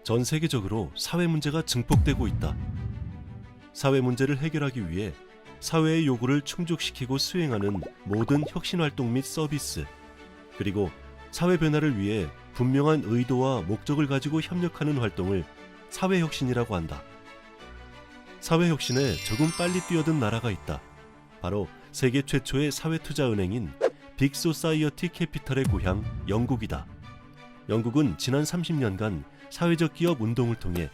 전 세계적으로 사회 문제가 증폭되고 있다. 사회 문제를 해결하기 위해 사회의 요구를 충족시키고 수행하는 모든 혁신활동 및 서비스, 그리고 사회 변화를 위해 분명한 의도와 목적을 가지고 협력하는 활동을 사회혁신이라고 한다. 사회혁신에 조금 빨리 뛰어든 나라가 있다. 바로 세계 최초의 사회투자은행인 빅소사이어티 캐피털의 고향 영국이다. 영국은 지난 30년간 사회적 기업 운동을 통해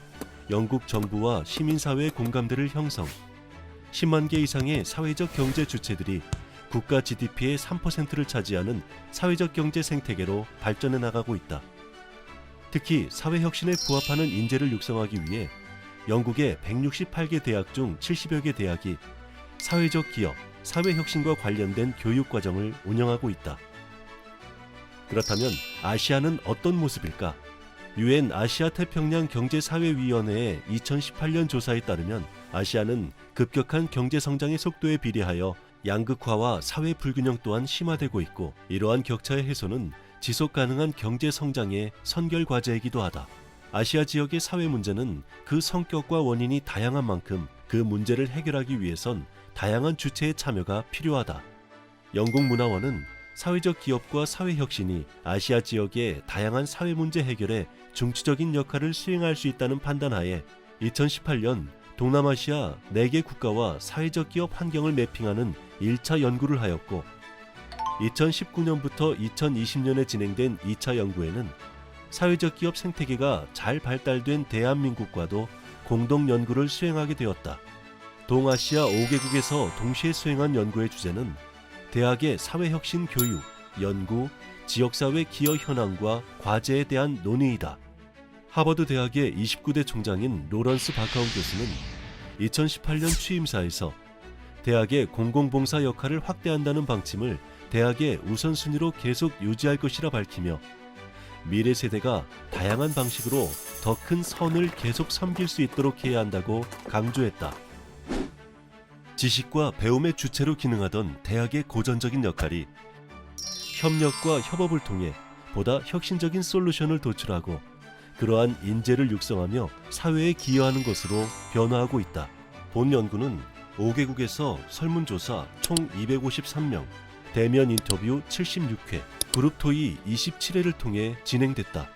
영국 정부와 시민사회의 공감대를 형성, 10만 개 이상의 사회적 경제 주체들이 국가 GDP의 3%를 차지하는 사회적 경제 생태계로 발전해 나가고 있다. 특히 사회혁신에 부합하는 인재를 육성하기 위해 영국의 168개 대학 중 70여 개 대학이 사회적 기업, 사회혁신과 관련된 교육과정을 운영하고 있다. 그렇다면 아시아는 어떤 모습일까? UN 아시아 태평양 경제사회위원회의 2018년 조사에 따르면 아시아는 급격한 경제성장의 속도에 비례하여 양극화와 사회 불균형 또한 심화되고 있고, 이러한 격차의 해소는 지속가능한 경제성장의 선결과제이기도 하다. 아시아 지역의 사회 문제는 그 성격과 원인이 다양한 만큼 그 문제를 해결하기 위해선 다양한 주체의 참여가 필요하다. 영국문화원은 사회적 기업과 사회혁신이 아시아 지역의 다양한 사회 문제 해결에 중추적인 역할을 수행할 수 있다는 판단하에 2018년 동남아시아 4개 국가와 사회적 기업 환경을 매핑하는 1차 연구를 하였고, 2019년부터 2020년에 진행된 2차 연구에는 사회적 기업 생태계가 잘 발달된 대한민국과도 공동 연구를 수행하게 되었다. 동아시아 5개국에서 동시에 수행한 연구의 주제는 대학의 사회혁신 교육, 연구, 지역사회 기여 현황과 과제에 대한 논의이다. 하버드 대학의 29대 총장인 로런스 바카운 교수는 2018년 취임사에서 대학의 공공봉사 역할을 확대한다는 방침을 대학의 우선순위로 계속 유지할 것이라 밝히며, 미래 세대가 다양한 방식으로 더 큰 선을 계속 섬길 수 있도록 해야 한다고 강조했다. 지식과 배움의 주체로 기능하던 대학의 고전적인 역할이 협력과 협업을 통해 보다 혁신적인 솔루션을 도출하고 그러한 인재를 육성하며 사회에 기여하는 것으로 변화하고 있다. 본 연구는 5개국에서 설문조사 총 253명, 대면 인터뷰 76회, 그룹 토의 27회를 통해 진행됐다.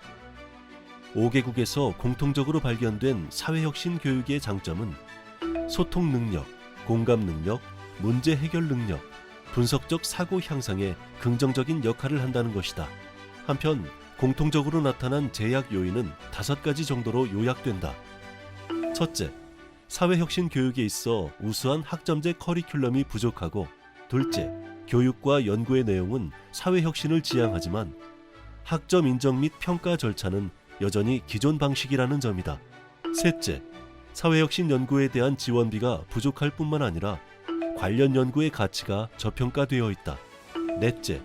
5개국에서 공통적으로 발견된 사회혁신 교육의 장점은 소통 능력, 공감 능력, 문제 해결 능력, 분석적 사고 향상에 긍정적인 역할을 한다는 것이다. 한편 공통적으로 나타난 제약 요인은 5가지 정도로 요약된다. 첫째, 사회혁신 교육에 있어 우수한 학점제 커리큘럼이 부족하고, 둘째, 교육과 연구의 내용은 사회혁신을 지향하지만 학점 인정 및 평가 절차는 여전히 기존 방식이라는 점이다. 셋째, 사회혁신 연구에 대한 지원비가 부족할 뿐만 아니라 관련 연구의 가치가 저평가되어 있다. 넷째,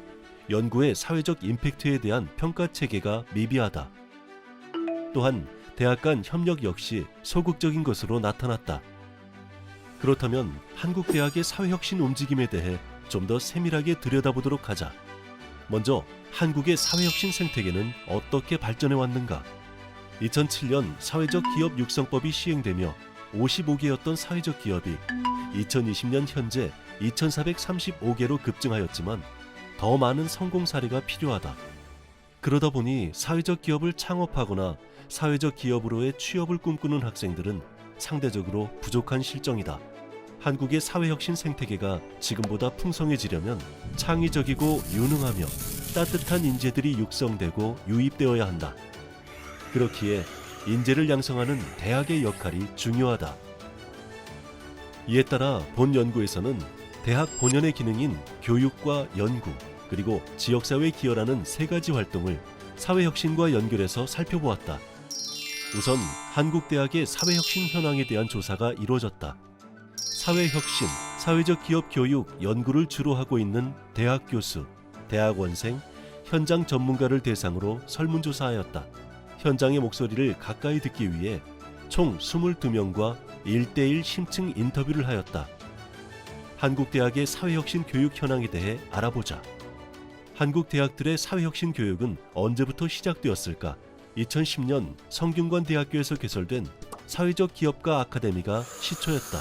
연구의 사회적 임팩트에 대한 평가 체계가 미비하다. 또한 대학 간 협력 역시 소극적인 것으로 나타났다. 그렇다면 한국 대학의 사회혁신 움직임에 대해 좀 더 세밀하게 들여다보도록 하자. 먼저 한국의 사회혁신 생태계는 어떻게 발전해 왔는가? 2007년 사회적 기업 육성법이 시행되며 55개였던 사회적 기업이 2020년 현재 2,435개로 급증하였지만 더 많은 성공 사례가 필요하다. 그러다 보니 사회적 기업을 창업하거나 사회적 기업으로의 취업을 꿈꾸는 학생들은 상대적으로 부족한 실정이다. 한국의 사회혁신 생태계가 지금보다 풍성해지려면 창의적이고 유능하며 따뜻한 인재들이 육성되고 유입되어야 한다. 그렇기에 인재를 양성하는 대학의 역할이 중요하다. 이에 따라 본 연구에서는 대학 본연의 기능인 교육과 연구, 그리고 지역사회 기여라는 3가지 활동을 사회혁신과 연결해서 살펴보았다. 우선 한국 대학의 사회혁신 현황에 대한 조사가 이루어졌다. 사회혁신, 사회적 기업 교육, 연구를 주로 하고 있는 대학 교수, 대학원생, 현장 전문가를 대상으로 설문조사하였다. 현장의 목소리를 가까이 듣기 위해 총 22명과 1:1 심층 인터뷰를 하였다. 한국 대학의 사회혁신 교육 현황에 대해 알아보자. 한국 대학들의 사회혁신 교육은 언제부터 시작되었을까? 2010년 성균관 대학교에서 개설된 사회적 기업가 아카데미가 시초였다.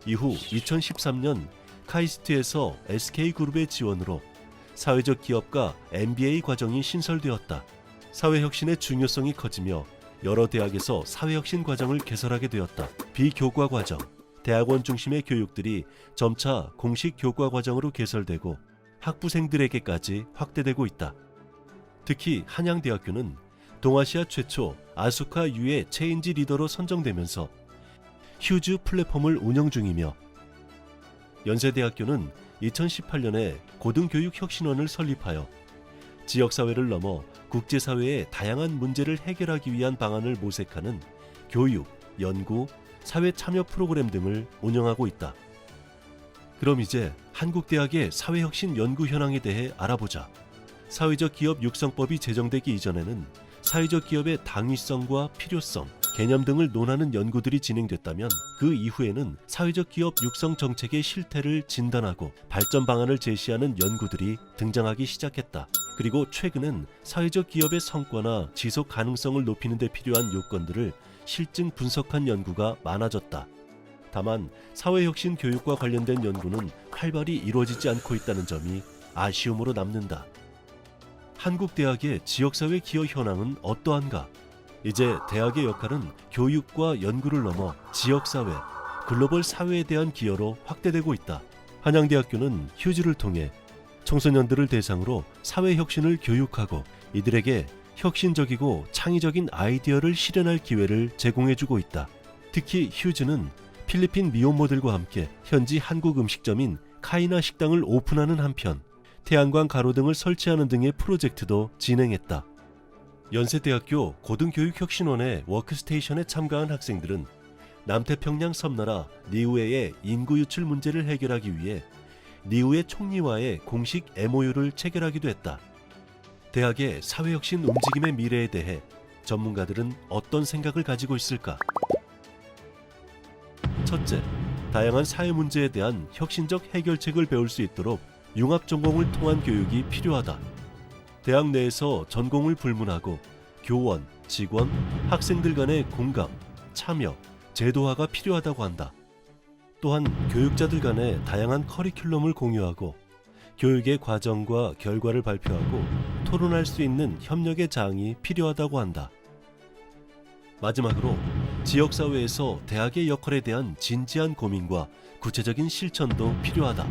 이후 2013년 카이스트에서 SK그룹의 지원으로 사회적 기업가 MBA 과정이 신설되었다. 사회혁신의 중요성이 커지며 여러 대학에서 사회혁신 과정을 개설하게 되었다. 비교과 과정, 대학원 중심의 교육들이 점차 공식 교과 과정으로 개설되고 학부생들에게까지 확대되고 있다. 특히 한양대학교는 동아시아 최초 아수카 유의 체인지 리더로 선정되면서 휴즈 플랫폼을 운영 중이며, 연세대학교는 2018년에 고등교육혁신원을 설립하여 지역사회를 넘어 국제사회의 다양한 문제를 해결하기 위한 방안을 모색하는 교육, 연구, 사회 참여 프로그램 등을 운영하고 있다. 그럼 이제 한국대학의 사회혁신 연구 현황에 대해 알아보자. 사회적 기업 육성법이 제정되기 이전에는 사회적 기업의 당위성과 필요성, 개념 등을 논하는 연구들이 진행됐다면, 그 이후에는 사회적 기업 육성 정책의 실태를 진단하고 발전 방안을 제시하는 연구들이 등장하기 시작했다. 그리고 최근은 사회적 기업의 성과나 지속 가능성을 높이는 데 필요한 요건들을 실증 분석한 연구가 많아졌다. 다만 사회혁신 교육과 관련된 연구는 활발히 이루어지지 않고 있다는 점이 아쉬움으로 남는다. 한국대학의 지역사회 기여 현황은 어떠한가? 이제 대학의 역할은 교육과 연구를 넘어 지역사회, 글로벌 사회에 대한 기여로 확대되고 있다. 한양대학교는 휴즈를 통해 청소년들을 대상으로 사회혁신을 교육하고 이들에게 혁신적이고 창의적인 아이디어를 실현할 기회를 제공해주고 있다. 특히 휴즈는 필리핀 미혼모들과 함께 현지 한국 음식점인 카이나 식당을 오픈하는 한편 태양광 가로등을 설치하는 등의 프로젝트도 진행했다. 연세대학교 고등교육혁신원의 워크스테이션에 참가한 학생들은 남태평양 섬나라 니우에의 인구 유출 문제를 해결하기 위해 니우의 총리와의 공식 MOU를 체결하기도 했다. 대학의 사회혁신 움직임의 미래에 대해 전문가들은 어떤 생각을 가지고 있을까? 첫째, 다양한 사회 문제에 대한 혁신적 해결책을 배울 수 있도록 융합 전공을 통한 교육이 필요하다. 대학 내에서 전공을 불문하고 교원, 직원, 학생들 간의 공감, 참여, 제도화가 필요하다고 한다. 또한 교육자들 간의 다양한 커리큘럼을 공유하고 교육의 과정과 결과를 발표하고 토론할 수 있는 협력의 장이 필요하다고 한다. 마지막으로 지역사회에서 대학의 역할에 대한 진지한 고민과 구체적인 실천도 필요하다.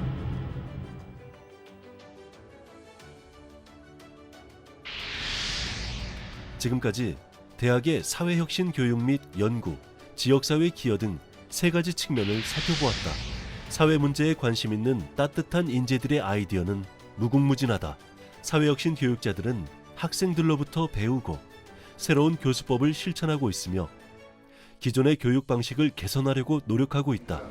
지금까지 대학의 사회혁신 교육 및 연구, 지역사회 기여 등 세 가지 측면을 살펴보았다. 사회 문제에 관심 있는 따뜻한 인재들의 아이디어는 무궁무진하다. 사회혁신 교육자들은 학생들로부터 배우고 새로운 교수법을 실천하고 있으며 기존의 교육 방식을 개선하려고 노력하고 있다.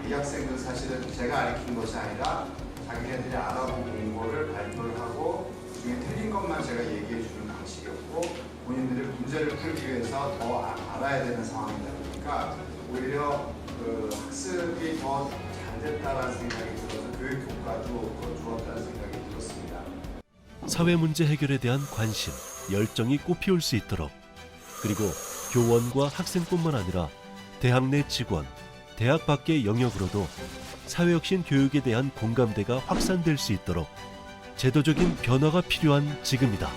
이 학생들 사실은 제가 가르친 것이 아니라 자기네들이 알아보고 온 거를 발표를 하고 그중에 틀린 것만 제가 얘기해 주는 방식이었고, 본인들이 문제를 풀기 위해서 더 알아야 되는 상황이다 보니까 오히려 그 학습이 더 잘 됐다라는 생각이 들어서 교육 효과도 더 좋았다는 생각이 들었습니다. 사회 문제 해결에 대한 관심, 열정이 꽃피울 수 있도록, 그리고 교원과 학생뿐만 아니라 대학 내 직원, 대학 밖의 영역으로도 사회혁신 교육에 대한 공감대가 확산될 수 있도록 제도적인 변화가 필요한 지금이다.